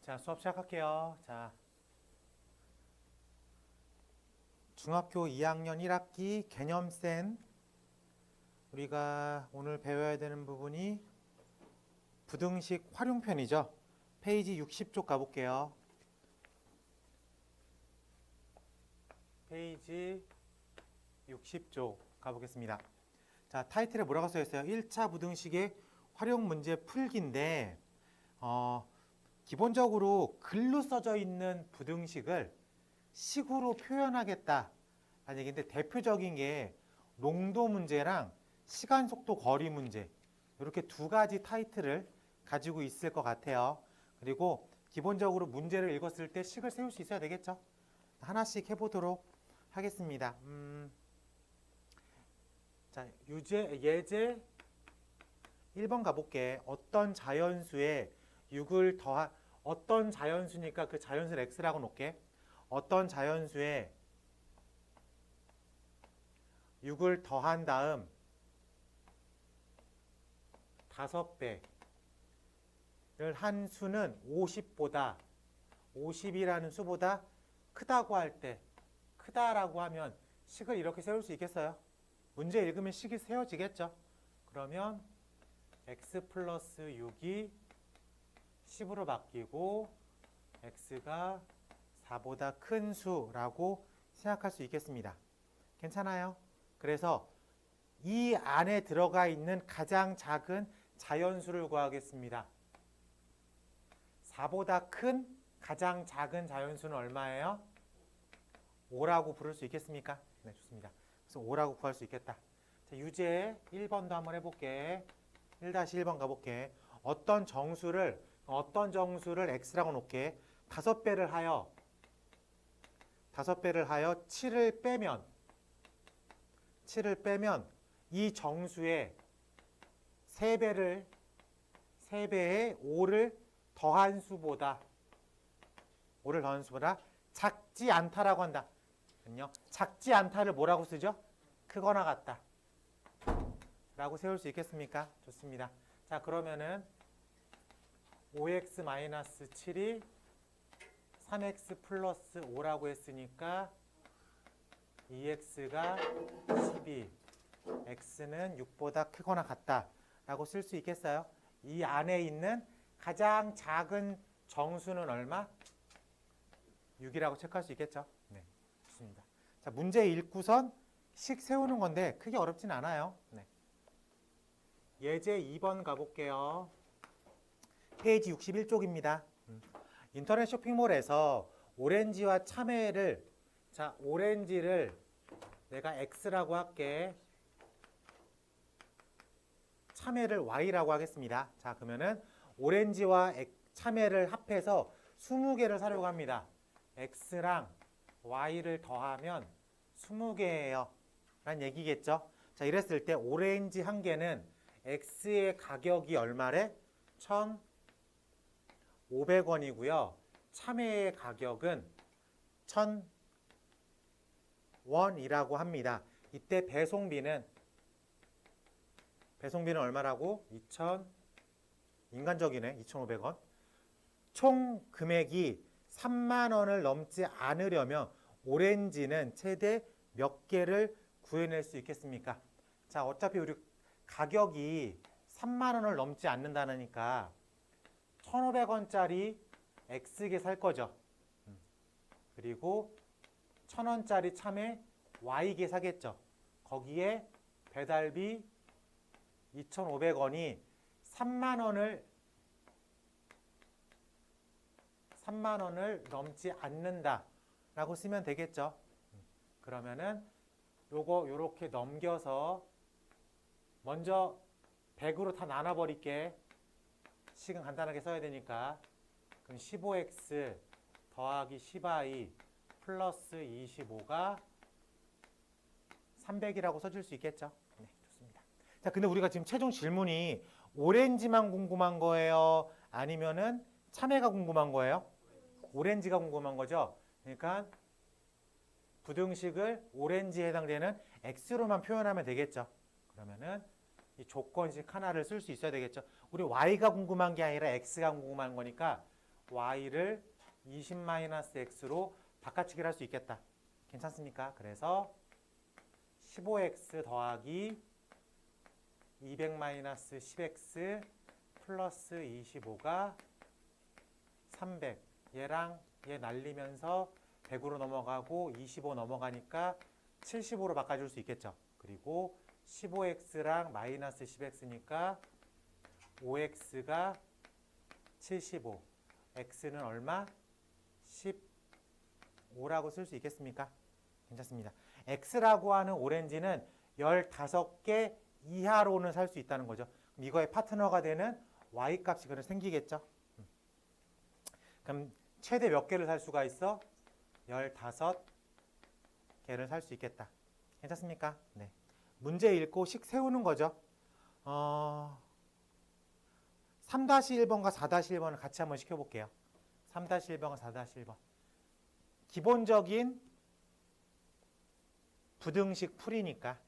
자, 수업 시작할게요. 자, 중학교 2학년 1학기 개념센 우리가 오늘 배워야 되는 부분이 부등식 활용편이죠. 페이지 60쪽 가볼게요. 페이지 60쪽 가보겠습니다. 자, 타이틀에 뭐라고 써있어요? 1차 부등식의 활용 문제 풀기인데 기본적으로 글로 써져 있는 부등식을 식으로 표현하겠다 라는 얘기인데, 대표적인 게 농도 문제랑 시간, 속도, 거리 문제, 이렇게 두 가지 타이틀을 가지고 있을 것 같아요. 그리고 기본적으로 문제를 읽었을 때 식을 세울 수 있어야 되겠죠. 하나씩 해보도록 하겠습니다. 자, 예제 1번 가볼게. 어떤 자연수에 6을 더한, 어떤 자연수니까 그 자연수를 x라고 놓을게. 어떤 자연수에 6을 더한 다음 5배를 한 수는 50이라는 수보다 크다고 할 때, 크다라고 하면 식을 이렇게 세울 수 있겠어요? 문제 읽으면 식이 세워지겠죠? 그러면 x 플러스 6이 10으로 바뀌고 x가 4보다 큰 수라고 생각할 수 있겠습니다. 괜찮아요? 그래서 이 안에 들어가 있는 가장 작은 자연수를 구하겠습니다. 4보다 큰 가장 작은 자연수는 얼마예요? 5라고 부를 수 있겠습니까? 네, 좋습니다. 그래서 5라고 구할 수 있겠다. 자, 유제 1번도 한번 해볼게. 1-1번 가볼게. 어떤 정수를 x라고 놓게. 5배를 하여 7을 빼면 이 정수의 3배의 5를 더한 수보다 작지 않다라고 한다. 작지 않다를 뭐라고 쓰죠? 크거나 같다 라고 세울 수 있겠습니까? 좋습니다. 자, 그러면은 5x-7이 3x 플러스 5라고 했으니까 2x가 12, x는 6보다 크거나 같다 라고 쓸 수 있겠어요? 이 안에 있는 가장 작은 정수는 얼마? 6이라고 체크할 수 있겠죠? 네, 좋습니다. 자, 문제 읽고선 식 세우는 건데 크게 어렵진 않아요. 네. 예제 2번 가볼게요. 페이지 61쪽입니다. 인터넷 쇼핑몰에서 오렌지와 참외를, 자, 오렌지를 내가 x라고 할게. 참외를 y라고 하겠습니다. 자, 그러면은 오렌지와 참외를 합해서 20개를 사려고 합니다. x랑 y를 더하면 20개예요. 라는 얘기겠죠. 자, 이랬을 때 오렌지 한 개는 x의 가격이 얼마래? 1,500원이고요. 참외의 가격은 1,000원이라고 합니다. 이때 배송비는 얼마라고? 인간적이네. 2,500원. 총 금액이 3만 원을 넘지 않으려면 오렌지는 최대 몇 개를 구해낼 수 있겠습니까? 자, 어차피 우리 가격이 3만 원을 넘지 않는다니까 1,500원짜리 X개 살 거죠. 그리고 1,000원짜리 참외 Y개 사겠죠. 거기에 배달비 2,500원이 3만 원을 넘지 않는다라고 쓰면 되겠죠. 그러면은 요렇게 넘겨서 먼저 100으로 다 나눠버릴게. 식은 간단하게 써야 되니까. 그럼 15x 더하기 10y 플러스 25가 300이라고 써줄 수 있겠죠. 네, 좋습니다. 자, 근데 우리가 지금 최종 질문이 오렌지만 궁금한 거예요? 아니면은 참외가 궁금한 거예요? 오렌지가 궁금한 거죠. 그러니까 부등식을 오렌지에 해당되는 x로만 표현하면 되겠죠. 그러면은 이 조건식 하나를 쓸 수 있어야 되겠죠. 우리 y가 궁금한 게 아니라 x가 궁금한 거니까 y를 20-x로 바꿔치기를 할 수 있겠다. 괜찮습니까? 그래서 15x 더하기 200-10x 플러스 25가 300. 얘랑 얘 날리면서 100으로 넘어가고 25 넘어가니까 75로 바꿔줄 수 있겠죠. 그리고 15x랑 마이너스 10x니까 5x가 75. x는 얼마? 15라고 쓸 수 있겠습니까? 괜찮습니다. x라고 하는 오렌지는 15개 이하로는 살 수 있다는 거죠. 그럼 이거의 파트너가 되는 y 값이 그냥 생기겠죠. 그럼 최대 몇 개를 살 수가 있어? 15개를 살 수 있겠다. 괜찮습니까? 네. 문제 읽고 식 세우는 거죠. 3-1번과 4-1번을 같이 한번 시켜볼게요. 3-1번과 4-1번. 기본적인 부등식 풀이니까.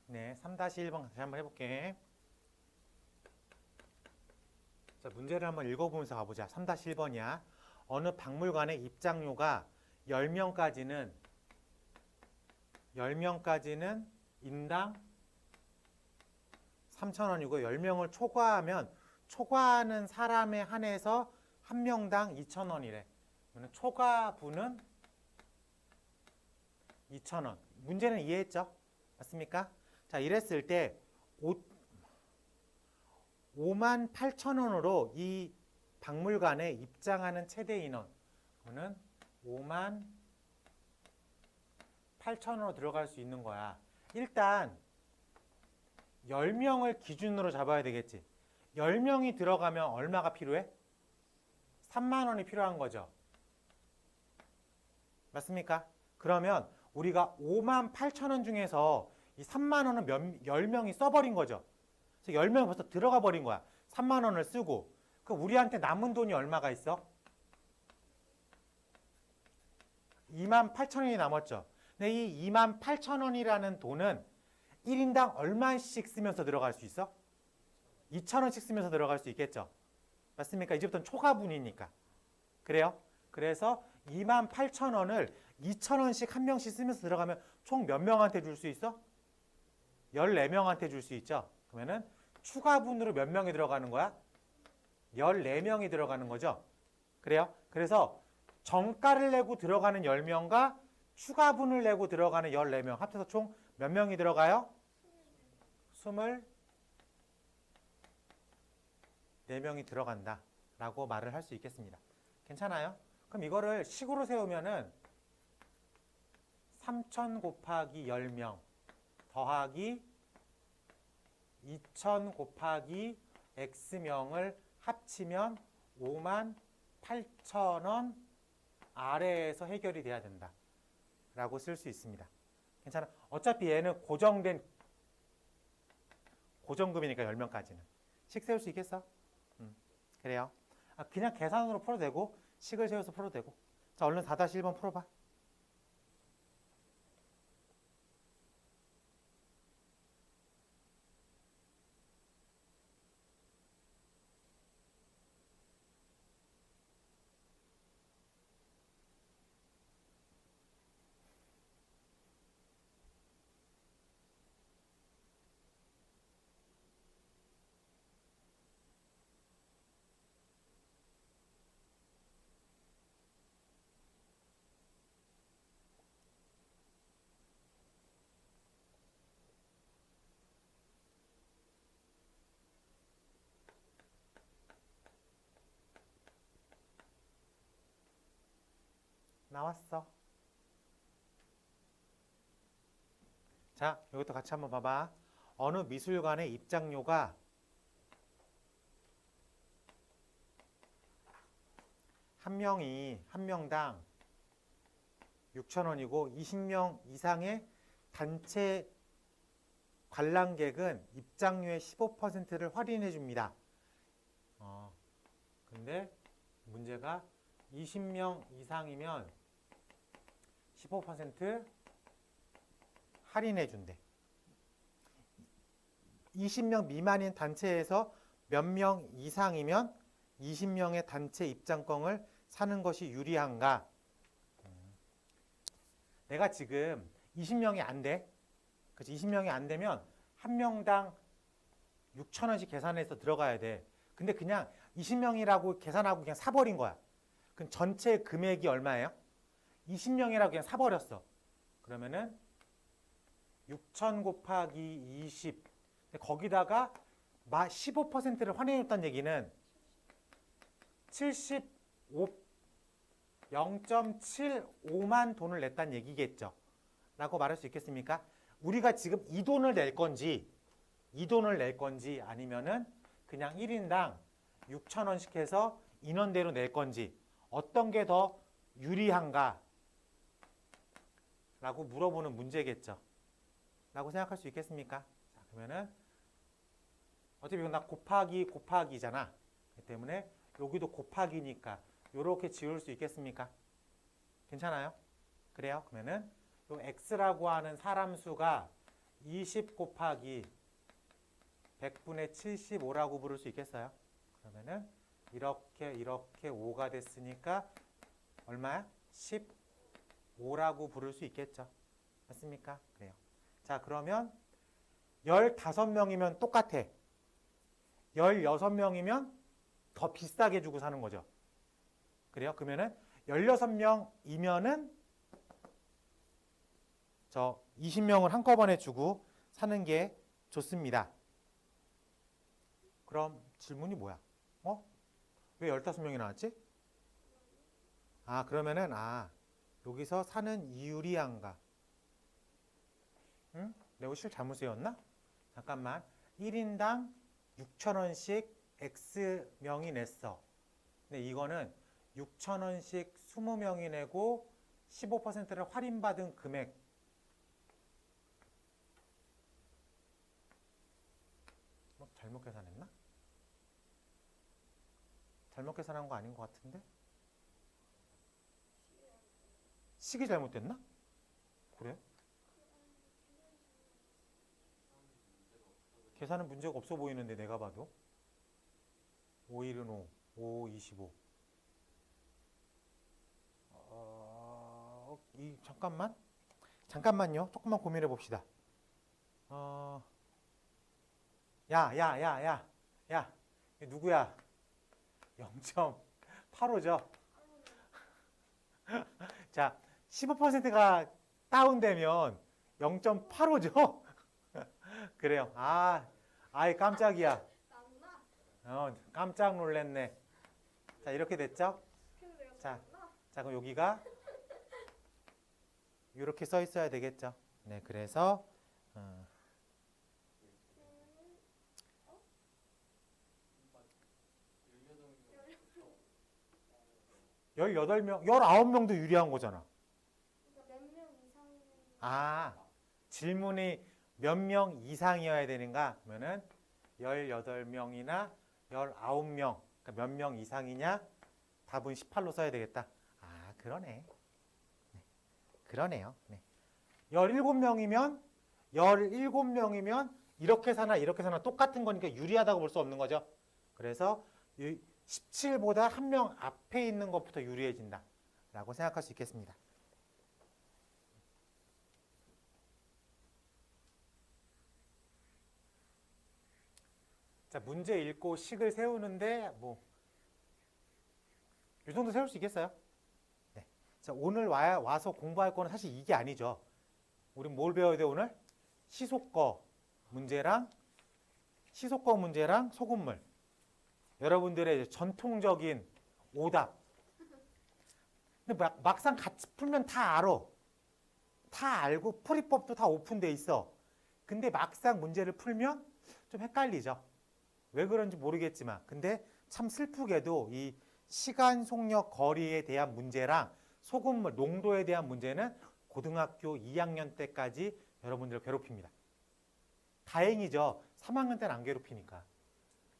네, 3-1번 다시 한번 해볼게. 자, 문제를 한번 읽어보면서 가보자. 3-1번이야. 어느 박물관의 입장료가 10명까지는 인당 3,000원이고 10명을 초과하면 초과하는 사람에 한해서 한 명당 2,000원이래. 그러면 초과분은 2,000원. 문제는 이해했죠? 맞습니까? 자, 이랬을 때 58,000원으로 이 박물관에 입장하는 최대 인원은 58,000원으로 들어갈 수 있는 거야. 일단 10명을 기준으로 잡아야 되겠지. 10명이 들어가면 얼마가 필요해? 3만 원이 필요한 거죠. 맞습니까? 그러면 우리가 58,000원 중에서 이 3만 원은 10명이 써버린 거죠. 그래서 10명이 벌써 들어가 버린 거야. 3만 원을 쓰고. 그럼 우리한테 남은 돈이 얼마가 있어? 28,000원이 남았죠. 근데 이 28,000원이라는 돈은 1인당 얼마씩 쓰면서 들어갈 수 있어? 2,000원씩 쓰면서 들어갈 수 있겠죠. 맞습니까? 이제부터는 초과분이니까. 그래요? 그래서 28,000원을 2,000원씩 한 명씩 쓰면서 들어가면 총 몇 명한테 줄 수 있어? 14명한테 줄 수 있죠. 그러면은 추가분으로 몇 명이 들어가는 거야? 14명이 들어가는 거죠. 그래요? 그래서 정가를 내고 들어가는 10명과 추가분을 내고 들어가는 14명 합쳐서 총 몇 명이 들어가요? 24명이 들어간다 라고 말을 할 수 있겠습니다. 괜찮아요? 그럼 이거를 식으로 세우면은 3,000 곱하기 10명 더하기 2,000 곱하기 X명을 합치면 58,000원 아래에서 해결이 돼야 된다 라고 쓸 수 있습니다. 괜찮아. 어차피 얘는 고정된 고정급이니까 10명까지는. 식 세울 수 있겠어? 그래요. 그냥 계산으로 풀어도 되고 식을 세워서 풀어도 되고. 자, 얼른 4-1번 풀어봐. 나왔어. 자, 이것도 같이 한번 봐봐. 어느 미술관의 입장료가 한 명당 6,000원이고 20명 이상의 단체 관람객은 입장료의 15%를 할인해 줍니다. 근데 문제가 20명 이상이면 15% 할인해 준대. 20명 미만인 단체에서 몇 명 이상이면 20명의 단체 입장권을 사는 것이 유리한가? 내가 지금 20명이 안 돼. 그치? 20명이 안 되면 한 명당 6,000원씩 계산해서 들어가야 돼. 근데 그냥 20명이라고 계산하고 그냥 사버린 거야. 그럼 전체 금액이 얼마예요? 20명이라고 그냥 사버렸어. 그러면은 6,000 곱하기 20. 거기다가 15%를 환원해줬다는 얘기는 0.75만 돈을 냈다는 얘기겠죠. 라고 말할 수 있겠습니까? 우리가 지금 이 돈을 낼 건지 아니면은 그냥 1인당 6,000원씩 해서 인원대로 낼 건지 어떤 게 더 유리한가? 라고 물어보는 문제겠죠. 라고 생각할 수 있겠습니까? 자, 그러면은 어차피 이건 다 곱하기잖아. 그렇기 때문에 여기도 곱하기니까 이렇게 지울 수 있겠습니까? 괜찮아요? 그래요? 그러면은 요 x라고 하는 사람 수가 20 곱하기 100분의 75라고 부를 수 있겠어요? 그러면은 이렇게 5가 됐으니까 얼마야? 15라고 부를 수 있겠죠. 맞습니까? 그래요. 자, 그러면 15명이면 똑같아. 16명이면 더 비싸게 주고 사는 거죠. 그래요? 그러면은 16명이면은 저 20명을 한꺼번에 주고 사는 게 좋습니다. 그럼 질문이 뭐야? 왜 15명이 나왔지? 그러면은 여기서 사는 이유리한가? 응? 내가 실 잘못 세웠나? 잠깐만. 1인당 6,000원씩 X명이 냈어. 근데 이거는 6,000원씩 20명이 내고 15%를 할인받은 금액. 잘못 계산했나? 잘못 계산한 거 아닌 것 같은데? 식이 잘못됐나? 그래? 계산은 문제가 없어 보이는데 내가 봐도 5일은 5, 5, 25 잠깐만요. 조금만 고민해 봅시다. 야, 누구야? 0.85죠? 자, 15%가 다운되면 0.85죠? 그래요. 아이 깜짝이야. 깜짝 놀랐네. 자, 이렇게 됐죠? 자, 그럼 여기가 이렇게 써 있어야 되겠죠? 네, 그래서 18명, 19명도 유리한 거잖아. 몇 명 이상이면 아, 질문이 몇 명 이상이어야 되는가? 그러면은 18명이나 19명. 그러니까 몇 명 이상이냐? 답은 18로 써야 되겠다. 아, 그러네. 네. 그러네요. 네. 17명이면 이렇게 사나 똑같은 거니까 유리하다고 볼 수 없는 거죠. 그래서 17보다 한 명 앞에 있는 것부터 유리해진다 라고 생각할 수 있겠습니다. 자, 문제 읽고 식을 세우는데 이 정도 세울 수 있겠어요? 네. 자, 오늘 와서 공부할 거는 사실 이게 아니죠. 우린 뭘 배워야 돼 오늘? 시속거 문제랑 소금물. 여러분들의 전통적인 오답. 근데 막상 같이 풀면 다 알아. 다 알고 풀이법도 다 오픈돼 있어. 근데 막상 문제를 풀면 좀 헷갈리죠. 왜 그런지 모르겠지만 근데 참 슬프게도 이 시간, 속력, 거리에 대한 문제랑 소금물, 농도에 대한 문제는 고등학교 2학년 때까지 여러분들을 괴롭힙니다. 다행이죠. 3학년 때는 안 괴롭히니까.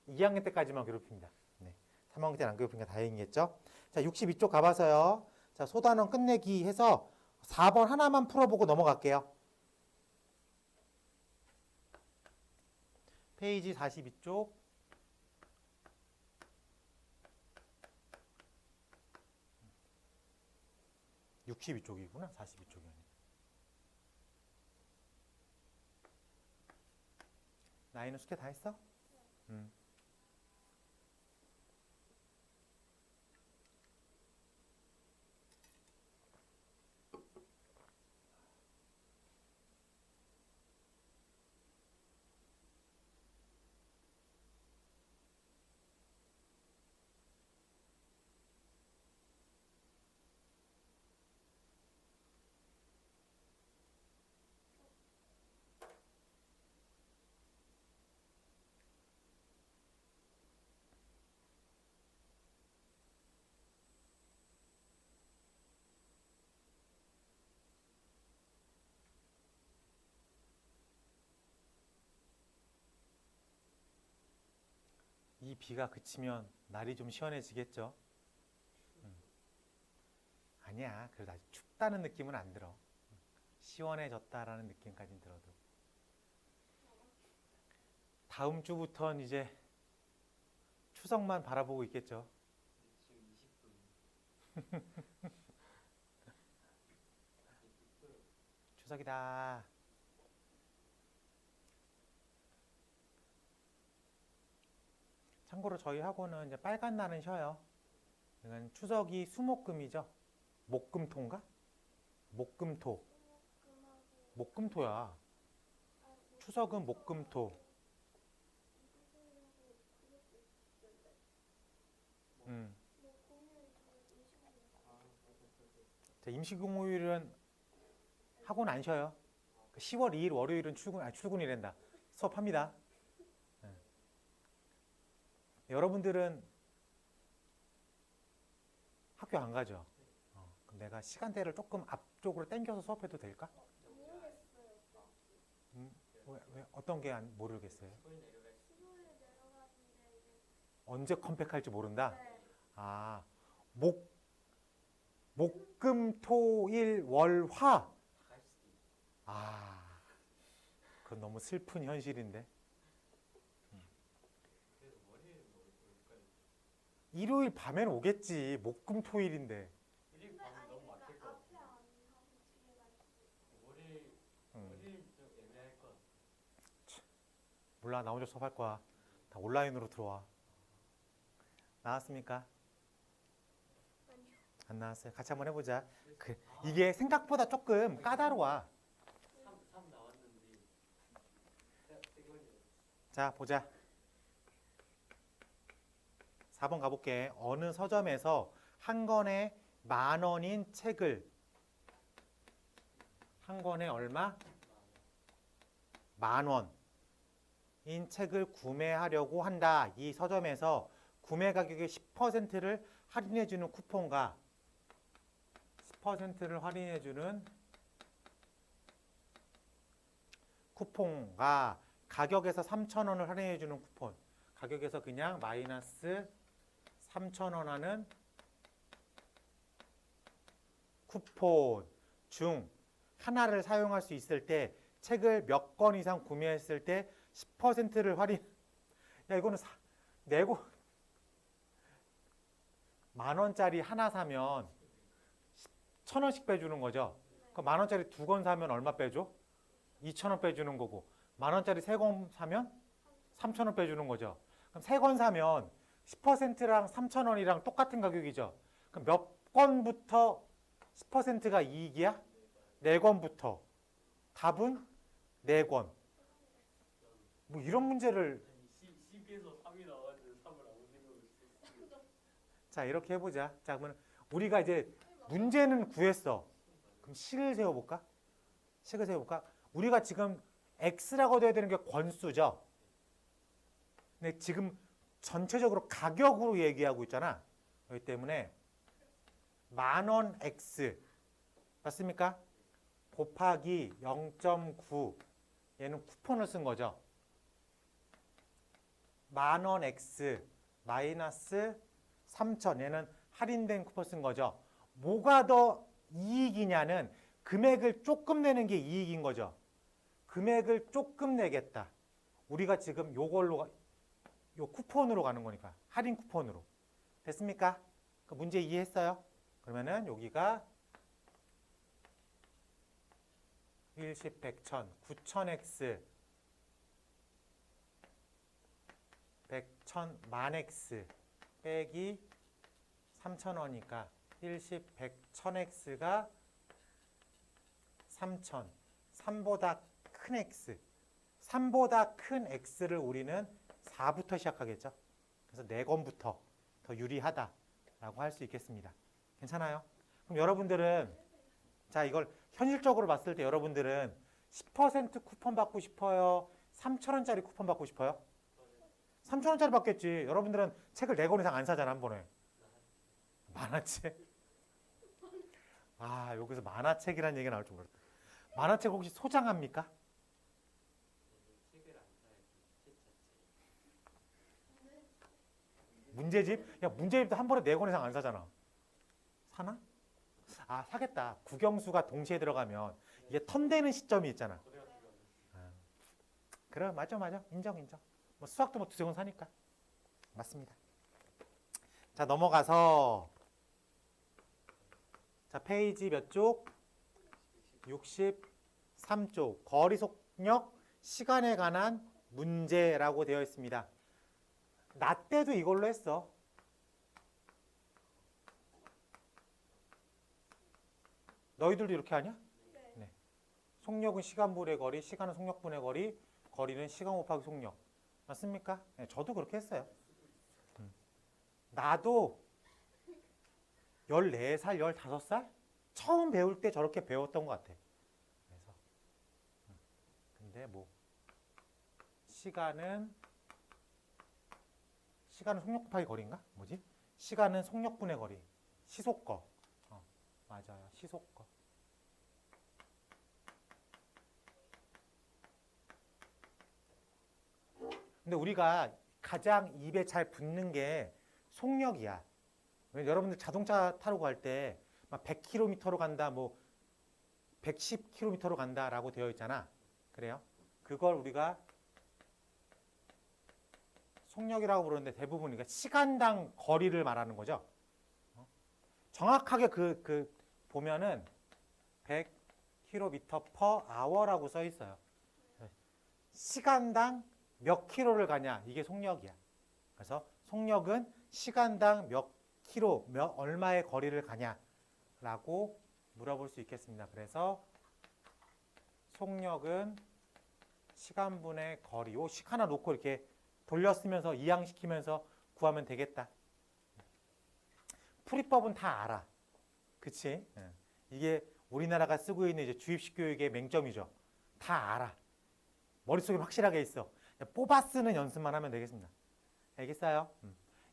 2학년 때까지만 괴롭힙니다. 네. 3학년 때는 안 괴롭히니까 다행이겠죠. 자, 62쪽 가봐서요. 자, 소단원 끝내기 해서 4번 하나만 풀어보고 넘어갈게요. 페이지 42쪽. 62쪽이구나. 42쪽이 아니라. 나이는 숙제 다 했어? 응. 이 비가 그치면 날이 좀 시원해지겠죠? 아니야. 그래도 아직 춥다는 느낌은 안 들어. 시원해졌다라는 느낌까지는 들어도. 다음 주부터는 이제 추석만 바라보고 있겠죠. 추석이다. 참고로 저희 학원은 이제 빨간 날은 쉬어요. 그러니까 추석이 수목금이죠. 목금토인가? 목금토. 목금토야. 추석은 목금토. 자, 임시공휴일은 학원 안 쉬어요. 10월 2일 월요일은 출근이란다. 수업합니다. 여러분들은 학교 안 가죠? 그럼 내가 시간대를 조금 앞쪽으로 당겨서 수업해도 될까? 왜 어떤 게 모르겠어요? 언제 컴팩할지 모른다? 아, 목금토일월화. 아, 그건 너무 슬픈 현실인데. 일요일 밤에는 오겠지. 목금토일인데. 몰라, 나 혼자 수업할 거야. 다 온라인으로 들어와. 나왔습니까? 안 나왔어요. 같이 한번 해보자. 이게 생각보다 조금 까다로워. 자, 보자. 4번 가볼게. 어느 서점에서 한 권에 10,000원인 책을 한 권에 얼마? 10,000원인 책을 구매하려고 한다. 이 서점에서 구매 가격의 10%를 할인해주는 쿠폰과 10%를 할인해주는 쿠폰가 가격에서 3,000원을 할인해 주는 쿠폰. 가격에서 그냥 마이너스 3,000원 하는 쿠폰 중 하나를 사용할 수 있을 때 책을 몇 권 이상 구매했을 때 10%를 할인. 야, 이거는 내고 10,000원짜리 하나 사면 1,000원씩 빼주는 거죠. 그럼 10,000원짜리 2권 사면 얼마 빼줘? 2,000원 빼주는 거고, 10,000원짜리 3권 사면 3,000원 빼주는 거죠. 그럼 3권 사면 10%랑 3,000원이랑 똑같은 가격이죠. 그럼 몇 권부터 10%가 이익이야? 4권부터. 답은 4권. 뭐 이런 문제를. C에서 3이 나왔는데 3을 아무 생각 없이 썼어. 자, 이렇게 해보자. 자, 그러면 우리가 이제 문제는 구했어. 그럼 식을 세워볼까? 식을 세워볼까? 우리가 지금 X라고 돼야 되는 게 권수죠. 근데 지금 전체적으로 가격으로 얘기하고 있잖아. 그렇기 때문에 10,000원 X 맞습니까? 곱하기 0.9 얘는 쿠폰을 쓴 거죠. 10,000원 X 마이너스 3,000 얘는 할인된 쿠폰 쓴 거죠. 뭐가 더 이익이냐는 금액을 조금 내는 게 이익인 거죠. 금액을 조금 내겠다. 우리가 지금 요걸로 요 쿠폰으로 가는 거니까 할인 쿠폰으로. 됐습니까? 그 문제 이해했어요? 그러면은 여기가 1, 10, 100, 1000, 9,000X 100, 1000, 10,000X 빼기 3,000원이니까 1, 10, 100, 1000X가 3,000 3보다 큰 X 3보다 큰 X를 우리는 4부터 시작하겠죠. 그래서 4권부터 더 유리하다라고 할 수 있겠습니다. 괜찮아요? 그럼 여러분들은 자 이걸 현실적으로 봤을 때 여러분들은 10% 쿠폰 받고 싶어요? 3,000원짜리 쿠폰 받고 싶어요? 3,000원짜리 받겠지. 여러분들은 책을 4권 이상 안 사잖아 한 번에. 만화책? 아 여기서 만화책이라는 얘기가 나올 줄 몰랐다. 만화책 혹시 소장합니까? 책을 안 사야지. 책 자체. 문제집? 야 문제집도 한 번에 4권 이상 안 사잖아. 사나? 아 사겠다. 국영수가 동시에 들어가면 이게 턴되는 시점이 있잖아. 아, 그래 맞아 인정. 뭐 수학도 뭐 2권 사니까. 맞습니다. 자 넘어가서 자 페이지 몇 쪽? 63쪽 거리 속력 시간에 관한 문제라고 되어 있습니다. 나 때도 이걸로 했어. 너희들도 이렇게 하냐? 네. 속력은 시간분의 거리, 시간은 속력분의 거리, 거리는 시간 곱하기 속력. 맞습니까? 네, 저도 그렇게 했어요. 나도 14살, 15살? 처음 배울 때 저렇게 배웠던 것 같아. 그래서 근데 뭐 시간은 속력 곱하기 거리인가? 뭐지? 시간은 속력분의 거리. 시속거. 맞아요. 시속거. 근데 우리가 가장 입에 잘 붙는 게 속력이야. 여러분들 자동차 타러 갈 때 막 100km로 간다, 뭐 110km로 간다라고 되어 있잖아. 그래요? 그걸 우리가 속력이라고 부르는데 대부분 그러니까 시간당 거리를 말하는 거죠. 정확하게 그 보면은 100km/h라고 써 있어요. 시간당 몇 킬로를 가냐 이게 속력이야. 그래서 속력은 시간당 몇 킬로, 얼마의 거리를 가냐라고 물어볼 수 있겠습니다. 그래서 속력은 시간분의 거리. 요 식 하나 놓고 이렇게 돌려 쓰면서 이항시키면서 구하면 되겠다. 풀이법은 다 알아. 그치? 이게 우리나라가 쓰고 있는 이제 주입식 교육의 맹점이죠. 다 알아. 머릿속에 확실하게 있어. 뽑아 쓰는 연습만 하면 되겠습니다. 알겠어요?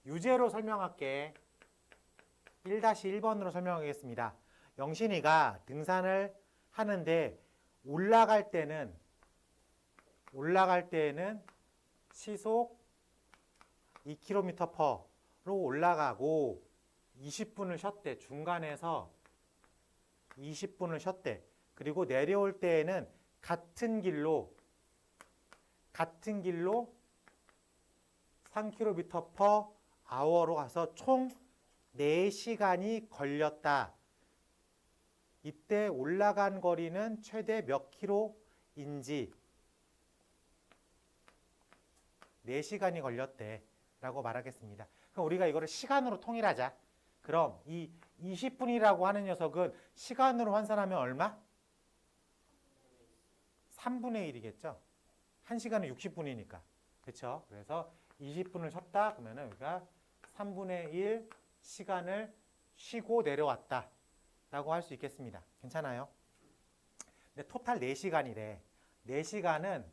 유제로 설명할게. 1-1번으로 설명하겠습니다. 영신이가 등산을 하는데 올라갈 때는 올라갈 때에는 시속 2km/로 올라가고 20분을 쉬었대. 중간에서 20분을 쉬었대. 그리고 내려올 때에는 같은 길로 3km/h로 가서 총 4시간이 걸렸다. 이때 올라간 거리는 최대 몇 킬로인지 4시간이 걸렸대 라고 말하겠습니다. 그럼 우리가 이거를 시간으로 통일하자. 그럼 이 20분이라고 하는 녀석은 시간으로 환산하면 얼마? 3분의 1이겠죠. 1시간은 60분이니까. 그렇죠? 그래서 20분을 쉬었다 그러면 우리가 3분의 1 시간을 쉬고 내려왔다 라고 할 수 있겠습니다. 괜찮아요? 근데 토탈 4시간이래. 4시간은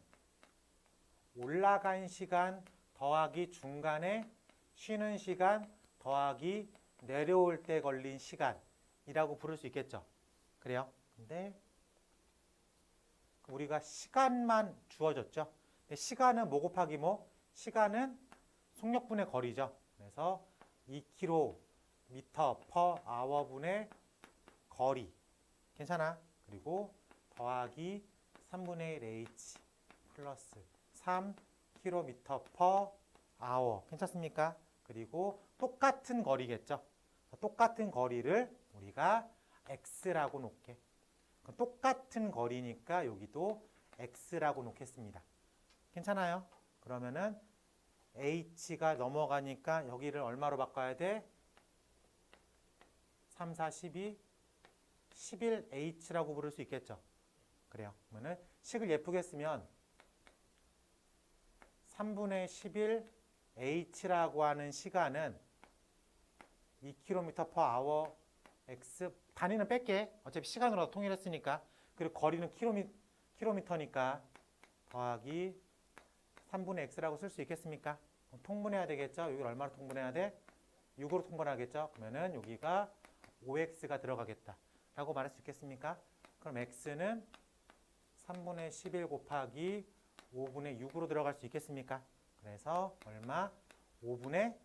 올라간 시간 더하기 중간에 쉬는 시간 더하기 내려올 때 걸린 시간이라고 부를 수 있겠죠. 그래요? 근데 우리가 시간만 주어졌죠. 근데 시간은 뭐 곱하기 뭐? 시간은 속력분의 거리죠. 그래서 2km/h 분의 거리. 괜찮아? 그리고 더하기 3분의 1h 플러스 3km/h. 괜찮습니까? 그리고 똑같은 거리겠죠. 똑같은 거리를 우리가 x라고 놓게. 똑같은 거리니까 여기도 x라고 놓겠습니다. 괜찮아요? 그러면은 h가 넘어가니까 여기를 얼마로 바꿔야 돼? 3, 4, 12, 11h라고 부를 수 있겠죠. 그래요. 그러면은 식을 예쁘게 쓰면 3분의 11h라고 하는 시간은 2km/h x 단위는 뺄게. 어차피 시간으로 통일했으니까. 그리고 거리는 킬로미터니까 더하기 3분의 x라고 쓸 수 있겠습니까? 통분해야 되겠죠? 여기를 얼마로 통분해야 돼? 6으로 통분하겠죠? 그러면은 여기가 5x가 들어가겠다 라고 말할 수 있겠습니까? 그럼 x는 3분의 11 곱하기 5분의 6으로 들어갈 수 있겠습니까? 그래서 얼마? 5분의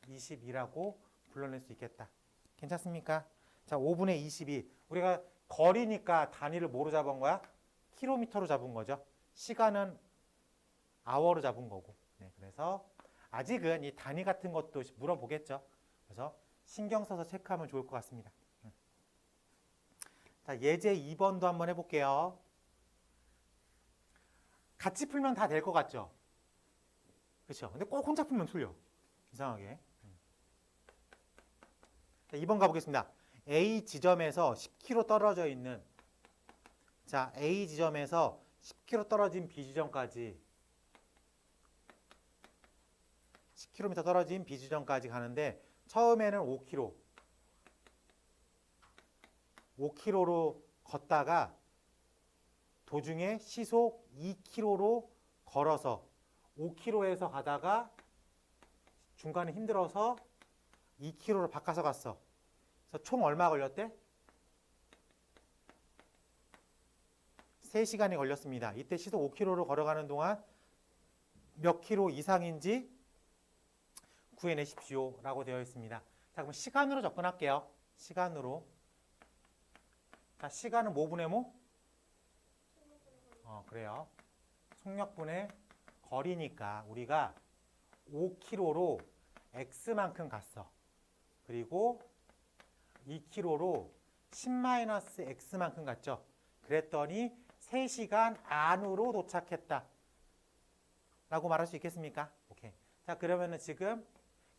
22라고 불러낼 수 있겠다. 괜찮습니까? 자, 5분의 22. 우리가 거리니까 단위를 뭐로 잡은 거야? 킬로미터로 잡은 거죠. 시간은 아워로 잡은 거고. 네, 그래서 아직은 이 단위 같은 것도 물어보겠죠. 그래서 신경 써서 체크하면 좋을 것 같습니다. 자, 예제 2번도 한번 해볼게요. 같이 풀면 다 될 것 같죠? 그렇죠? 근데 꼭 혼자 풀면 틀려. 이상하게. 자, 2번 가보겠습니다. A 지점에서 10km 떨어져 있는 자, A 지점에서 10km 떨어진 B 지점까지 10km 떨어진 B 지점까지 가는데 처음에는 5km로 걷다가 도중에 시속 2km로 걸어서 5km에서 가다가 중간에 힘들어서 2km로 바꿔서 갔어. 그래서 총 얼마 걸렸대? 3시간이 걸렸습니다. 이때 시속 5km로 걸어가는 동안 몇 킬로 이상인지 구해내십시오 라고 되어 있습니다. 자, 그럼 시간으로 접근할게요. 시간으로. 자, 시간은 뭐분의 뭐? 그래요. 속력분의 거리니까 우리가 5km로 x만큼 갔어. 그리고 2km로 10-x만큼 갔죠. 그랬더니 3시간 안으로 도착했다. 라고 말할 수 있겠습니까? 오케이. 자, 그러면은 지금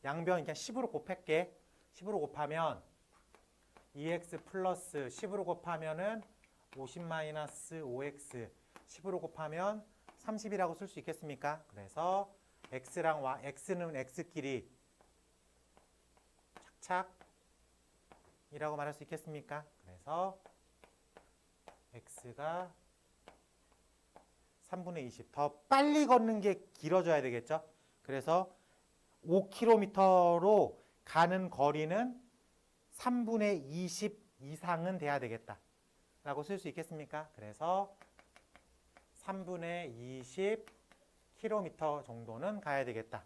양변 그냥 10으로 곱할게. 10으로 곱하면 2x 플러스 10으로 곱하면은 50-5x 10으로 곱하면 30이라고 쓸 수 있겠습니까? 그래서 x랑 y, x는 x끼리 착착이라고 말할 수 있겠습니까? 그래서 x가 3분의 20. 더 빨리 걷는 게 길어져야 되겠죠? 그래서 5km로 가는 거리는 3분의 20 이상은 돼야 되겠다. 라고 쓸 수 있겠습니까? 그래서 3분의 20km 정도는 가야 되겠다.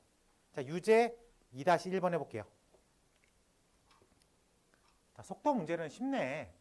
자, 유제 2-1번 해볼게요. 자, 속도 문제는 쉽네.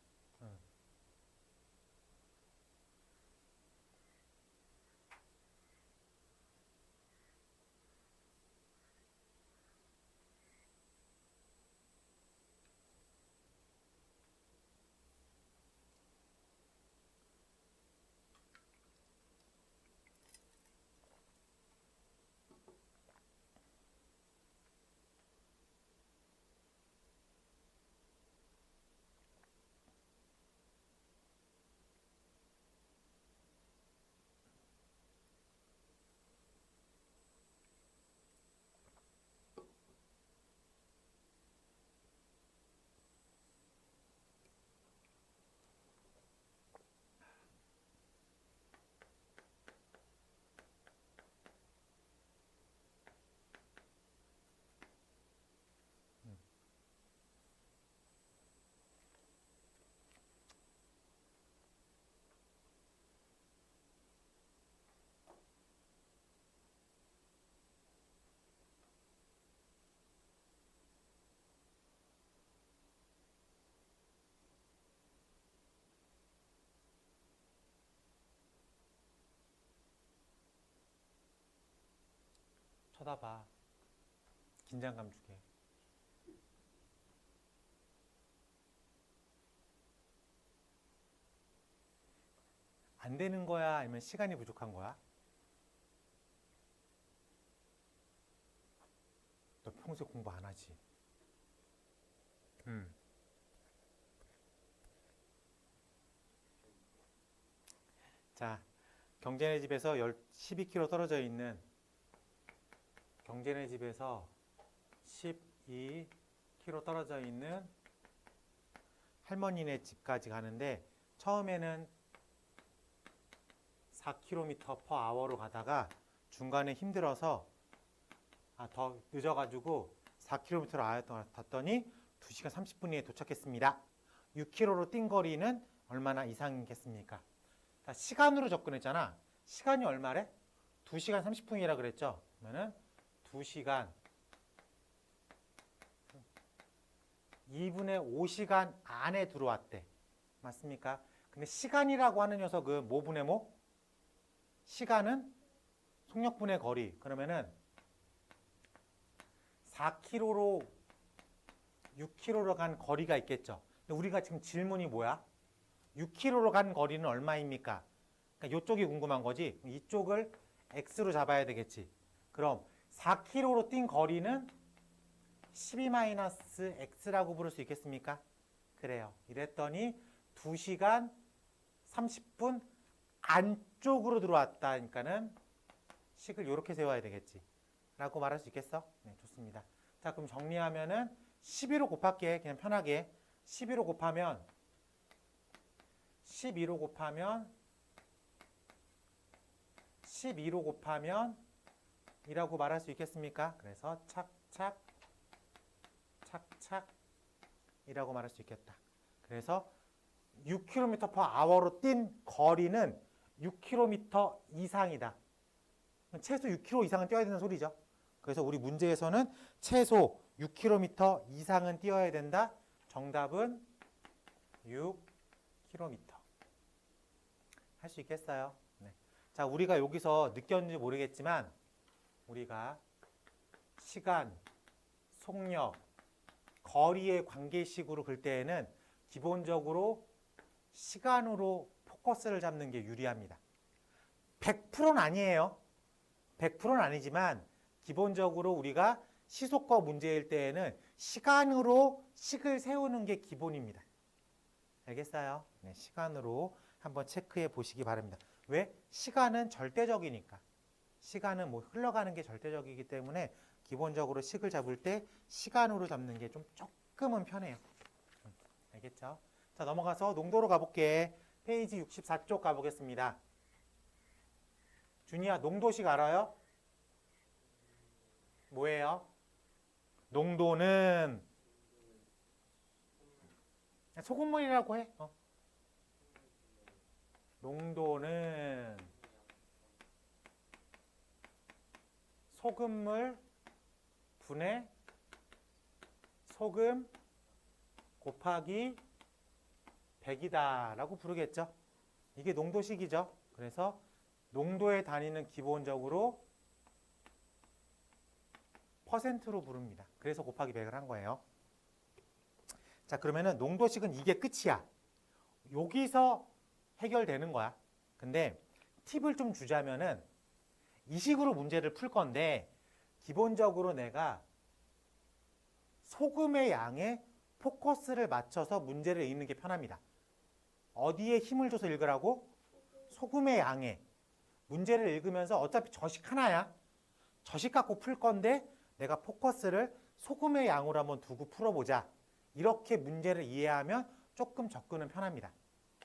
쳐다봐. 긴장감 주게. 안 되는 거야? 아니면 시간이 부족한 거야? 너 평소에 공부 안 하지? 자, 경제네 집에서 12km 떨어져 있는 경제네 집에서 12km 떨어져 있는 할머니네 집까지 가는데 처음에는 4km/h로 가다가 중간에 힘들어서 더 늦어가지고 4km를 갔더니 2시간 30분에 도착했습니다. 6km로 뛴 거리는 얼마나 이상이겠습니까? 자, 시간으로 접근했잖아. 시간이 얼마래? 2시간 30분이라 그랬죠? 그러면은 2시간 2분의 5시간 안에 들어왔대. 맞습니까? 근데 시간이라고 하는 녀석은 뭐 분의 뭐? 시간은 속력분의 거리. 그러면은 4km로 6km로 간 거리가 있겠죠. 근데 우리가 지금 질문이 뭐야? 6km로 간 거리는 얼마입니까? 그러니까 이쪽이 궁금한 거지. 이쪽을 x로 잡아야 되겠지. 그럼 4km로 뛴 거리는 12-x라고 부를 수 있겠습니까? 그래요. 이랬더니 2시간 30분 안쪽으로 들어왔다니까는 식을 이렇게 세워야 되겠지. 라고 말할 수 있겠어? 네, 좋습니다. 자, 그럼 정리하면은 12로 곱할게. 그냥 편하게. 12로 곱하면 12로 곱하면 이라고 말할 수 있겠습니까? 그래서 착착 이라고 말할 수 있겠다. 그래서 6km/h로 뛴 거리는 6km 이상이다. 최소 6km 이상은 뛰어야 되는 소리죠. 그래서 우리 문제에서는 최소 6km 이상은 뛰어야 된다. 정답은 6km. 할 수 있겠어요? 네. 자, 우리가 여기서 느꼈는지 모르겠지만 우리가 시간, 속력, 거리의 관계식으로 글 때에는 기본적으로 시간으로 포커스를 잡는 게 유리합니다. 100%는 아니에요. 100%는 아니지만 기본적으로 우리가 시속거 문제일 때에는 시간으로 식을 세우는 게 기본입니다. 알겠어요? 네, 시간으로 한번 체크해 보시기 바랍니다. 왜? 시간은 절대적이니까. 시간은 뭐 흘러가는 게 절대적이기 때문에 기본적으로 식을 잡을 때 시간으로 잡는 게 좀 조금은 편해요. 알겠죠? 자, 넘어가서 농도로 가볼게. 페이지 64쪽 가보겠습니다. 준이야, 농도식 알아요? 뭐예요? 농도는 소금물이라고 해. 농도는 소금물 분의 소금 곱하기 100이다 라고 부르겠죠. 이게 농도식이죠. 그래서 농도의 단위는 기본적으로 퍼센트로 부릅니다. 그래서 곱하기 100을 한 거예요. 자, 그러면은 농도식은 이게 끝이야. 여기서 해결되는 거야. 근데 팁을 좀 주자면은 이 식으로 문제를 풀 건데 기본적으로 내가 소금의 양에 포커스를 맞춰서 문제를 읽는 게 편합니다. 어디에 힘을 줘서 읽으라고? 소금의 양에. 문제를 읽으면서 어차피 저식 하나야. 저식 갖고 풀 건데 내가 포커스를 소금의 양으로 한번 두고 풀어보자. 이렇게 문제를 이해하면 조금 접근은 편합니다.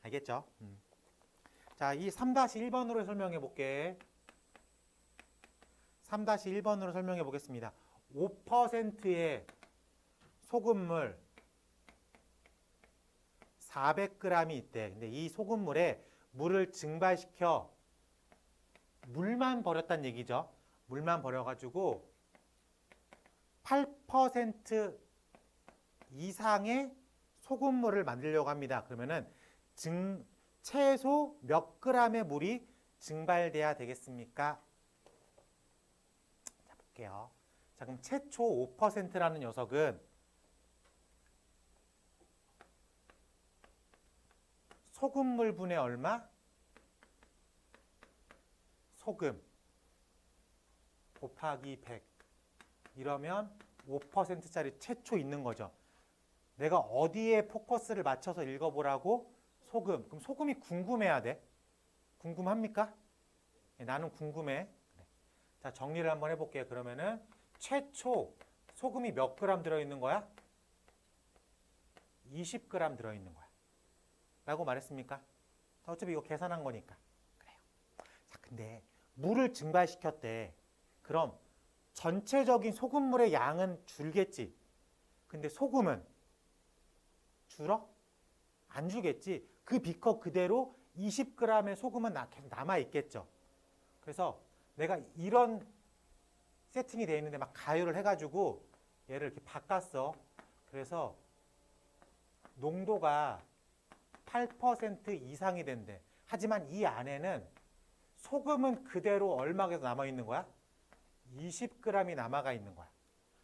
알겠죠? 자, 이 3-1번으로 설명해 볼게. 3-1번으로 설명해 보겠습니다. 5%의 소금물 400g이 있대. 근데 이 소금물에 물을 증발시켜 물만 버렸다는 얘기죠. 물만 버려가지고 8% 이상의 소금물을 만들려고 합니다. 그러면은 최소 몇 g의 물이 증발돼야 되겠습니까? 자, 볼게요. 자, 그럼 최초 5%라는 녀석은 소금물 분의 얼마? 소금 곱하기 100. 이러면 5%짜리 최초 있는 거죠. 내가 어디에 포커스를 맞춰서 읽어보라고? 소금. 그럼 소금이 궁금해야 돼. 궁금합니까? 네, 나는 궁금해. 그래. 자, 정리를 한번 해볼게요. 그러면은 최초 소금이 몇 그램 들어있는 거야? 20g 들어있는 거야. 라고 말했습니까? 어차피 이거 계산한 거니까. 그래요. 자, 근데 물을 증발시켰대. 그럼 전체적인 소금물의 양은 줄겠지. 근데 소금은 줄어? 안 주겠지. 그 비커 그대로 20g의 소금은 계속 남아있겠죠. 그래서 내가 이런 세팅이 되어 있는데 막 가열을 해가지고 얘를 이렇게 바꿨어. 그래서 농도가 8% 이상이 된대. 하지만 이 안에는 소금은 그대로 얼마가 남아있는 거야? 20g이 남아가 있는 거야.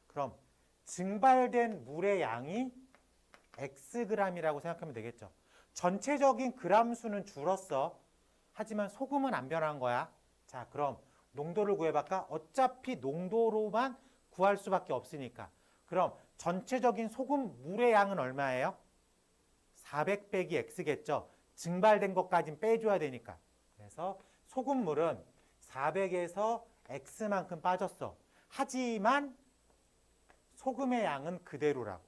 그럼 증발된 물의 양이 Xg이라고 생각하면 되겠죠. 전체적인 그람 수는 줄었어. 하지만 소금은 안 변한 거야. 자, 그럼 농도를 구해볼까? 어차피 농도로만 구할 수밖에 없으니까. 그럼 전체적인 소금 물의 양은 얼마예요? 400 빼기 X겠죠. 증발된 것까진 빼줘야 되니까. 그래서 소금물은 400에서 X만큼 빠졌어. 하지만 소금의 양은 그대로라고.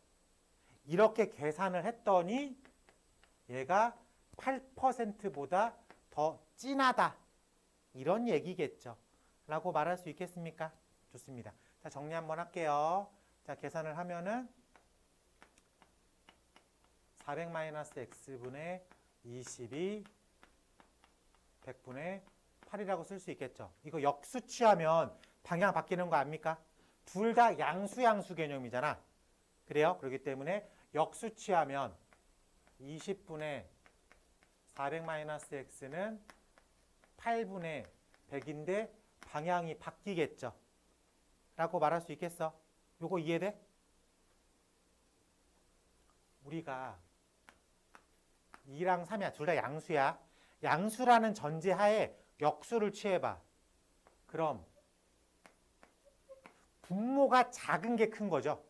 이렇게 계산을 했더니 얘가 8%보다 더 진하다. 이런 얘기겠죠. 라고 말할 수 있겠습니까? 좋습니다. 자, 정리 한번 할게요. 자, 계산을 하면은 400-x분의 22 100분의 8이라고 쓸 수 있겠죠. 이거 역수 취하면 방향 바뀌는 거 압니까? 둘 다 양수 개념이잖아. 그래요? 그렇기 때문에 역수 취하면 20분의 400-x는 8분의 100인데 방향이 바뀌겠죠. 라고 말할 수 있겠어? 요거 이해돼? 우리가 2랑 3이야. 둘 다 양수야. 양수라는 전제하에 역수를 취해봐. 그럼 분모가 작은 게 큰 거죠.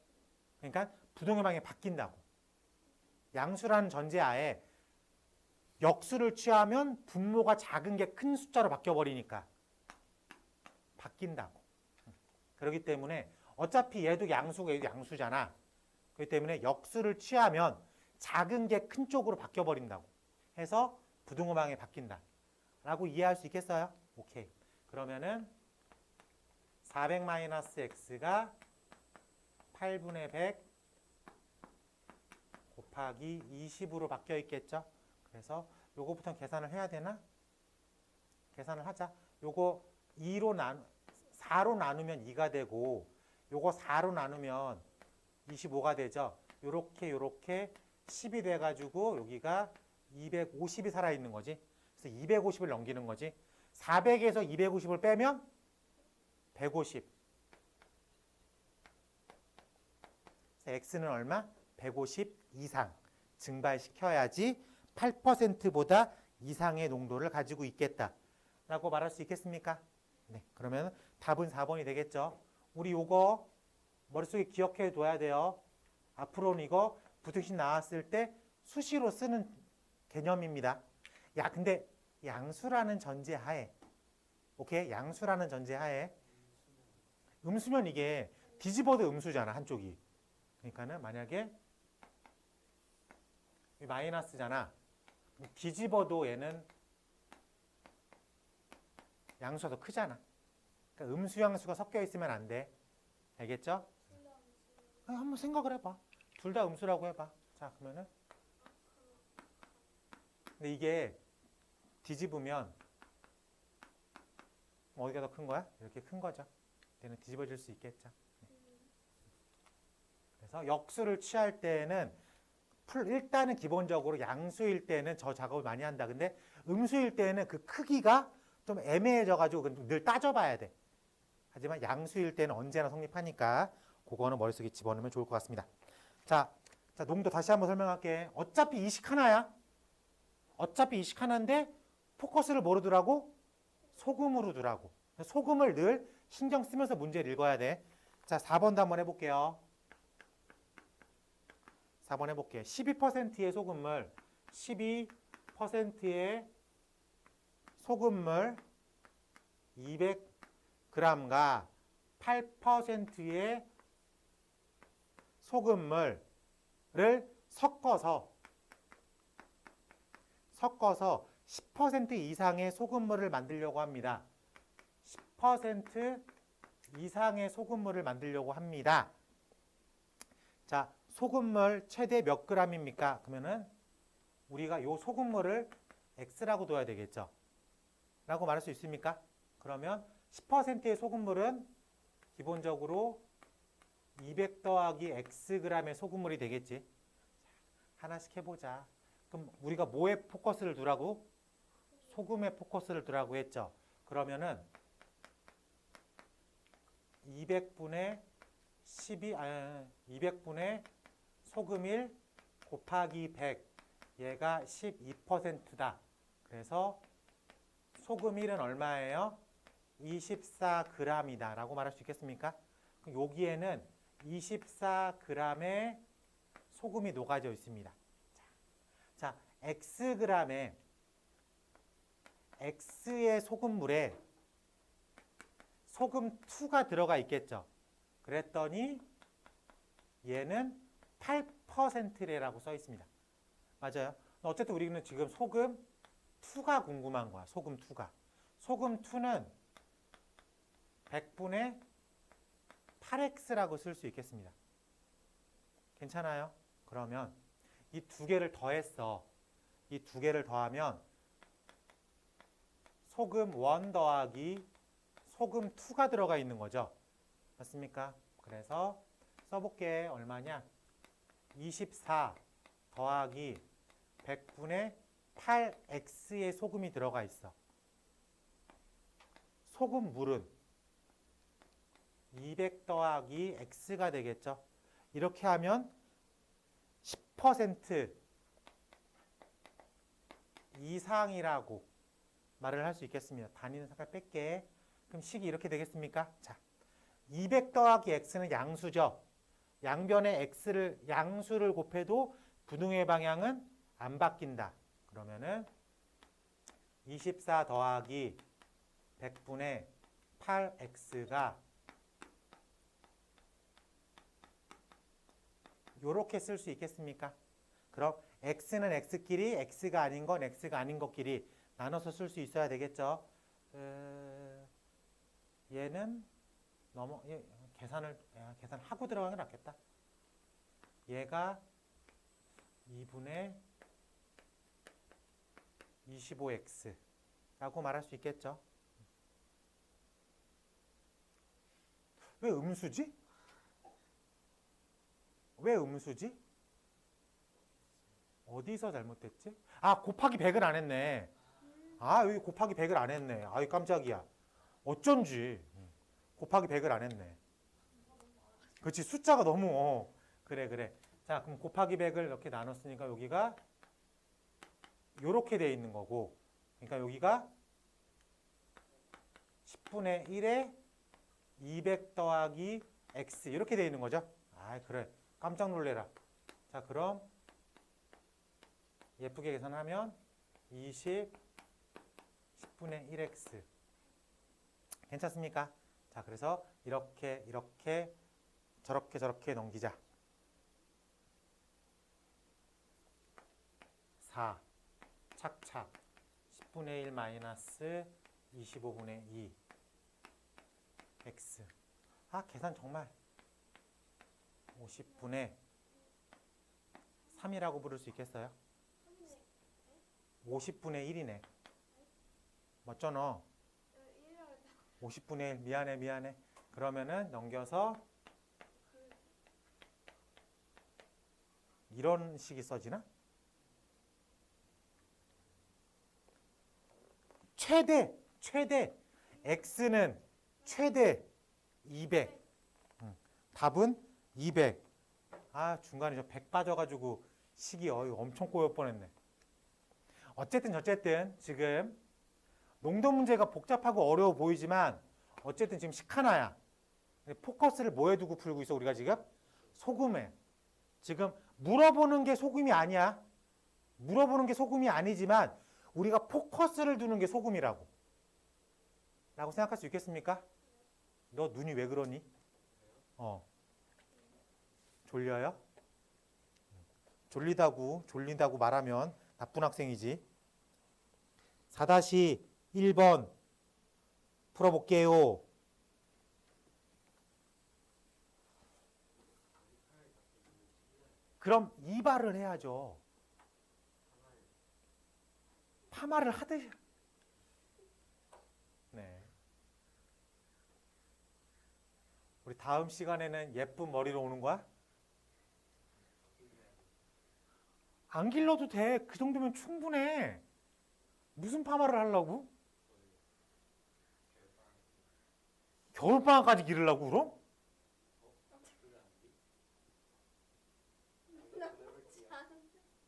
그러니까 부동의 방향이 바뀐다고. 양수라는 전제하에 역수를 취하면 분모가 작은 게 큰 숫자로 바뀌어버리니까 바뀐다고. 그렇기 때문에 어차피 얘도 양수고 얘도 양수잖아. 그렇기 때문에 역수를 취하면 작은 게 큰 쪽으로 바뀌어버린다고 해서 부등호 방향이 바뀐다. 라고 이해할 수 있겠어요? 오케이. 그러면은 400-x가 8분의 100 곱하기 20으로 바뀌어 있겠죠? 그래서 요거부터 계산을 해야 되나? 계산을 하자. 요거 2로 4로 나누면 2가 되고 요거 4로 나누면 25가 되죠. 요렇게 10이 돼가지고 여기가 250이 살아있는 거지. 그래서 250을 넘기는 거지. 400에서 250을 빼면 150. x는 얼마? 150 이상 증발시켜야지 8%보다 이상의 농도를 가지고 있겠다라고 말할 수 있겠습니까? 네, 그러면 답은 4번이 되겠죠. 우리 요거 머릿속에 기억해 둬야 돼요. 앞으로는 이거 부등식 나왔을 때 수시로 쓰는 개념입니다. 야, 근데 양수라는 전제하에, 오케이? 양수라는 전제하에 음수면 이게 뒤집어도 음수잖아, 한쪽이. 그러니까는 만약에 마이너스잖아. 뒤집어도 얘는 양수가 더 크잖아. 그러니까 음수 양수가 섞여 있으면 안 돼. 알겠죠? 한번 생각을 해봐. 둘 다 음수라고 해봐. 자, 그러면은 근데 이게 뒤집으면 어디가 더 큰 거야? 이렇게 큰 거죠. 얘는 뒤집어질 수 있겠죠. 그래서 역수를 취할 때는 일단은 기본적으로 양수일 때는 저 작업을 많이 한다. 근데 음수일 때는 그 크기가 좀 애매해져가지고 늘 따져봐야 돼. 하지만 양수일 때는 언제나 성립하니까 그거는 머릿속에 집어넣으면 좋을 것 같습니다. 자, 농도 다시 한번 설명할게. 어차피 이식 하나야. 어차피 이식 하나인데 포커스를 뭐로 두라고? 소금으로 두라고. 소금을 늘 신경 쓰면서 문제를 읽어야 돼. 자, 4번도 한번 해볼게요. 4번 해볼게요. 12%의 소금물, 12%의 소금물 200g과 8%의 소금물을 섞어서 10% 이상의 소금물을 만들려고 합니다. 10% 이상의 소금물을 만들려고 합니다. 자, 소금물 최대 몇 g입니까? 그러면은 우리가 요 소금물을 x라고 둬야 되겠죠. 라고 말할 수 있습니까? 그러면 10%의 소금물은 기본적으로 200 더하기 xg의 소금물이 되겠지. 하나씩 해보자. 그럼 우리가 뭐에 포커스를 두라고? 소금에 포커스를 두라고 했죠. 그러면은 200분의 200분의 소금 1 곱하기 100 얘가 12%다. 그래서 소금 1은 얼마예요? 24g이다 라고 말할 수 있겠습니까? 그럼 여기에는 24g의 소금이 녹아져 있습니다. 자, xg의 x의 소금물에 소금 2가 들어가 있겠죠. 그랬더니 얘는 8%래라고 써 있습니다. 맞아요. 어쨌든 우리는 지금 소금 2가 궁금한 거야. 소금 2가. 소금 2는 100분의 8x라고 쓸 수 있겠습니다. 괜찮아요? 그러면 이 두 개를 더했어. 이 두 개를 더하면 소금 1 더하기 소금 2가 들어가 있는 거죠. 맞습니까? 그래서 써볼게. 얼마냐? 24 더하기 100분의 8x의 소금이 들어가 있어. 소금물은 200 더하기 x가 되겠죠. 이렇게 하면 10% 이상이라고 말을 할 수 있겠습니다. 단위는 잠깐 뺄게. 그럼 식이 이렇게 되겠습니까? 자, 200 더하기 x는 양수죠. 양변에 양수를 곱해도 부등의 방향은 안 바뀐다. 그러면은 24 더하기 100분의 8x가 요렇게 쓸 수 있겠습니까? 그럼 x는 x끼리, x가 아닌 건 x가 아닌 것끼리 나눠서 쓸 수 있어야 되겠죠. 얘는 계산하고 들어가는 게 낫겠다. 얘가 2분의 25x라고 말할 수 있겠죠. 왜 음수지? 왜 음수지? 어디서 잘못됐지? 아, 곱하기 100을 안 했네. 아, 여기 곱하기 100을 안 했네. 아유, 깜짝이야. 어쩐지. 곱하기 100을 안 했네. 그렇지, 숫자가 너무, 그래, 그래. 자, 그럼 곱하기 100을 이렇게 나눴으니까 여기가 요렇게 돼 있는 거고. 그러니까 여기가 10분의 1에 200 더하기 x 이렇게 돼 있는 거죠. 아, 그래. 깜짝 놀래라. 자, 그럼 예쁘게 계산하면 20 10분의 1x 괜찮습니까? 자, 그래서 이렇게 이렇게 저렇게 저렇게 넘기자. 4 착착 10분의 1 마이너스 25분의 2 x. 아, 계산 정말 50분의 3이라고 부를 수 있겠어요? 50분의 1이네. 맞잖아. 50분의 1. 미안해. 그러면은 넘겨서 이런 식이 써지나? 최대 x는 최대 200. 답은 200. 아, 중간에 저 100 빠져가지고 식이 엄청 꼬여 뻔했네. 어쨌든 지금 농도 문제가 복잡하고 어려워 보이지만 어쨌든 지금 식 하나야. 포커스를 뭐에 두고 풀고 있어 우리가 지금? 소금에. 지금 물어보는 게 소금이 아니야. 물어보는 게 소금이 아니지만 우리가 포커스를 두는 게 소금이라고. 라고 생각할 수 있겠습니까? 너 눈이 왜 그러니? 졸려요? 졸린다고 말하면 나쁜 학생이지. 4-1번 풀어볼게요. 그럼 이발을 해야죠. 파마를 하듯이. 네. 우리 다음 시간에는 예쁜 머리로 오는 거야? 안 길러도 돼. 그 정도면 충분해. 무슨 파마를 하려고? 겨울방학까지 기르려고 그럼?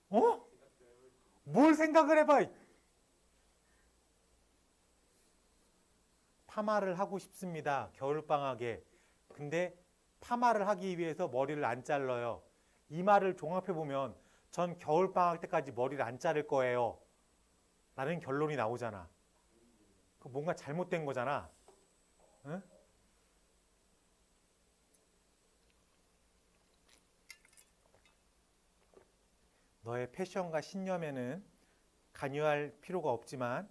어? 뭘 생각을 해봐. 파마를 하고 싶습니다. 겨울방학에. 근데 파마를 하기 위해서 머리를 안 잘라요. 이 말을 종합해보면 전 겨울방학 때까지 머리를 안 자를 거예요. 라는 결론이 나오잖아. 그 뭔가 잘못된 거잖아. 응? 너의 패션과 신념에는 관여할 필요가 없지만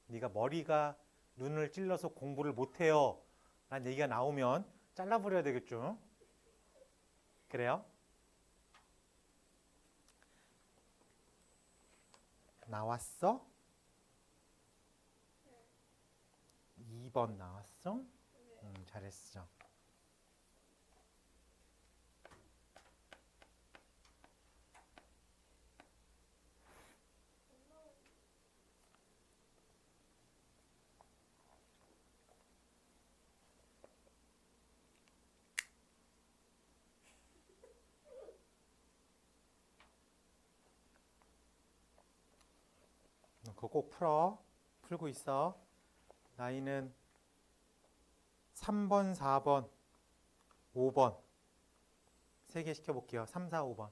네가 머리가 눈을 찔러서 공부를 못해요 라는 얘기가 나오면 잘라버려야 되겠죠. 그래요? 나왔어? 2번 나왔어? 잘했어. 그거 꼭 풀어. 풀고 있어. 나이는 3번, 4번, 5번. 3개 시켜볼게요. 3, 4, 5번.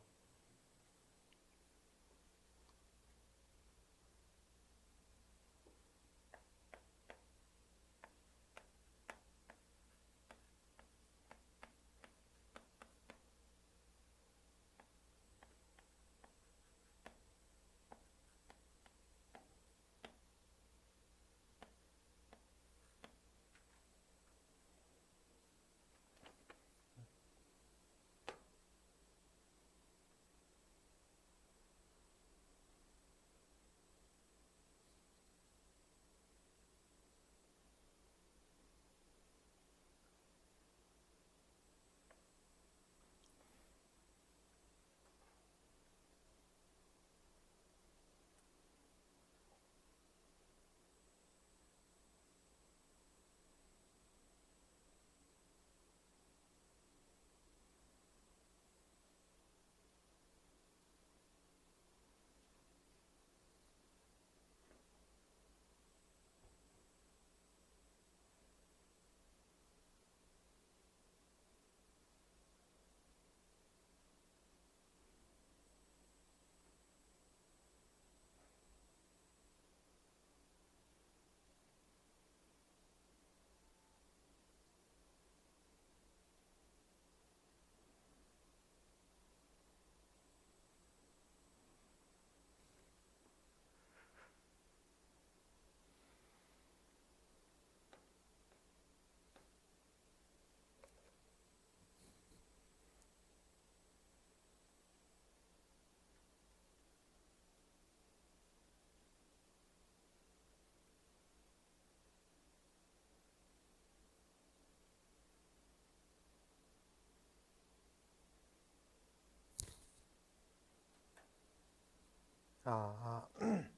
난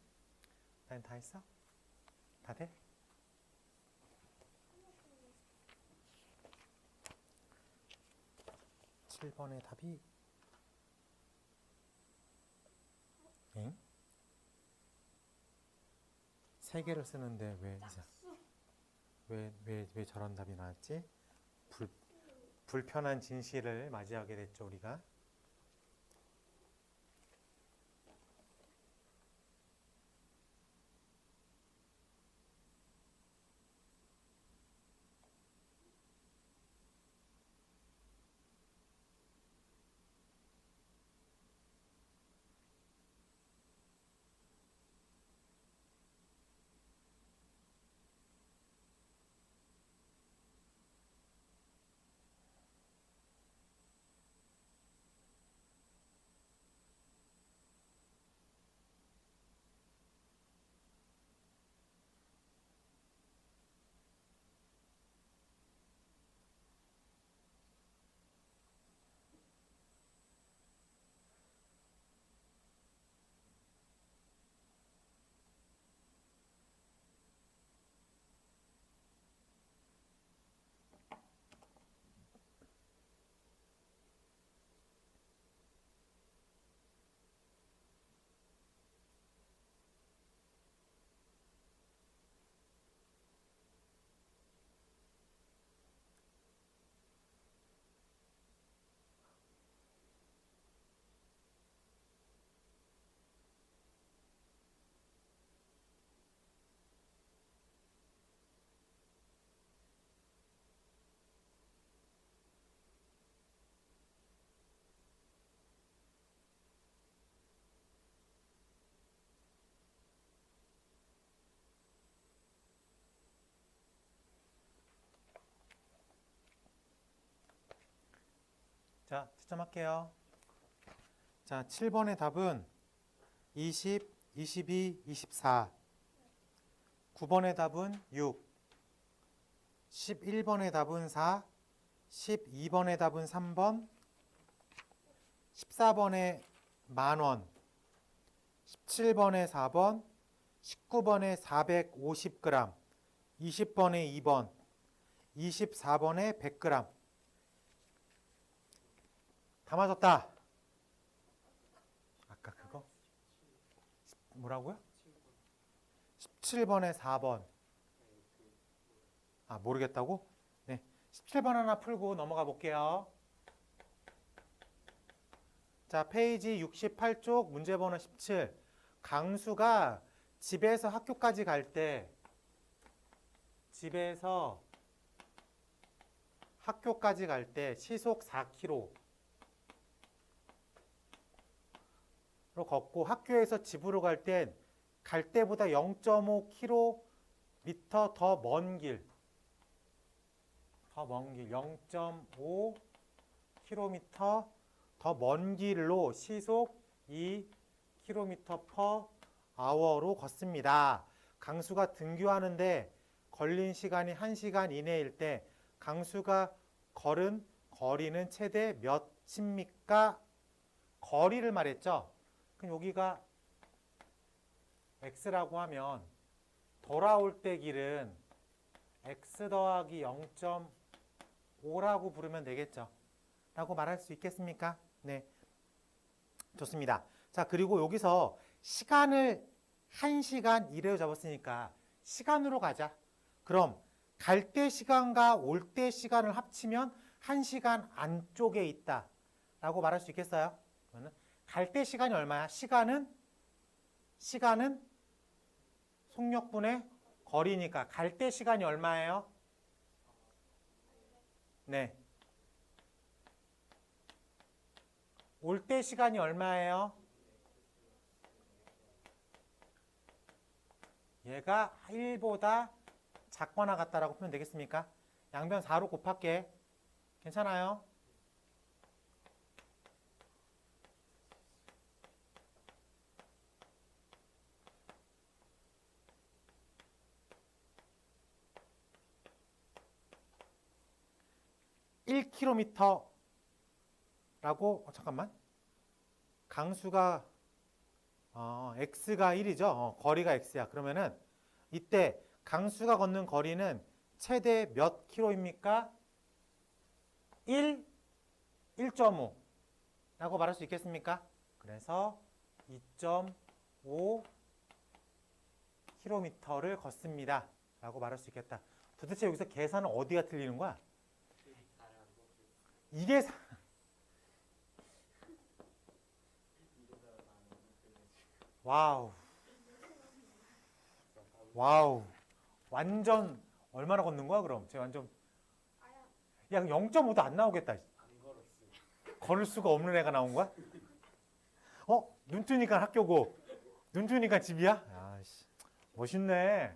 다 했어? 다들? 칠 번의 답이 엥? 세 개를 쓰는데 왜 저런 답이 나왔지? 불편한 진실을 맞이하게 됐죠, 우리가. 자, 채점할게요. 자, 7번의 답은 20, 22, 24. 9번의 답은 6. 11번의 답은 4. 12번의 답은 3번. 14번에 만원. 17번에 4번. 19번에 450g. 20번에 2번. 24번에 100g. 다 맞았다. 아까 그거? 뭐라고요? 17번에 4번. 모르겠다고? 네. 17번 하나 풀고 넘어가 볼게요. 자, 페이지 68쪽 문제번호 17. 강수가 집에서 학교까지 갈 때, 시속 4km 로 걷고 학교에서 집으로 갈 땐 갈 때보다 0.5km 더 먼 길, 0.5km 더 먼 길로 시속 2km/h로 걷습니다. 강수가 등교하는데 걸린 시간이 1시간 이내일 때 강수가 걸은 거리는 최대 몇입니까? 거리를 말했죠. 그럼 여기가 x라고 하면 돌아올 때 길은 x 더하기 0.5라고 부르면 되겠죠. 라고 말할 수 있겠습니까? 네. 좋습니다. 자, 그리고 여기서 시간을 1시간 이래로 잡았으니까 시간으로 가자. 그럼 갈 때 시간과 올 때 시간을 합치면 1시간 안쪽에 있다. 라고 말할 수 있겠어요? 그러면 갈 때 시간이 얼마야? 시간은 속력분의 거리니까 갈 때 시간이 얼마예요? 네. 올 때 시간이 얼마예요? 얘가 1보다 작거나 같다라고 표현 되겠습니까? 양변 4로 곱할게. 괜찮아요? (1km) 라고 잠깐만. 강수가 x가 1이죠. 거리가 x야. 그러면은 이때 강수가 걷는 거리는 최대 몇 킬로입니까? 1.5 라고 말할 수 있겠습니까? 그래서 2.5 킬로미터를 걷습니다 라고 말할 수 있겠다. 도대체 여기서 계산은 어디가 틀리는 거야? 이게 와우. 와우. 완전 얼마나 걷는 거야, 그럼? 제가 완전 야, 0.5도 안 나오겠다. 안 걸었어요. 걸을 수가 없는 애가 나온 거야? 눈 뜨니까 학교고 눈 뜨니까 집이야? 아씨. 멋있네.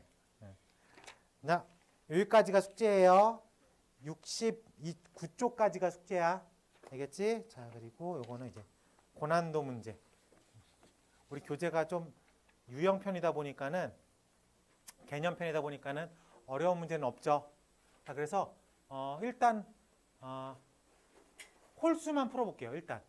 자, 여기까지가 숙제예요. 69쪽까지가 숙제야. 알겠지? 자, 그리고 요거는 이제 고난도 문제. 우리 교재가 좀 유형편이다 보니까는 개념편이다 보니까는 어려운 문제는 없죠. 자, 그래서 일단 홀수만 풀어볼게요. 일단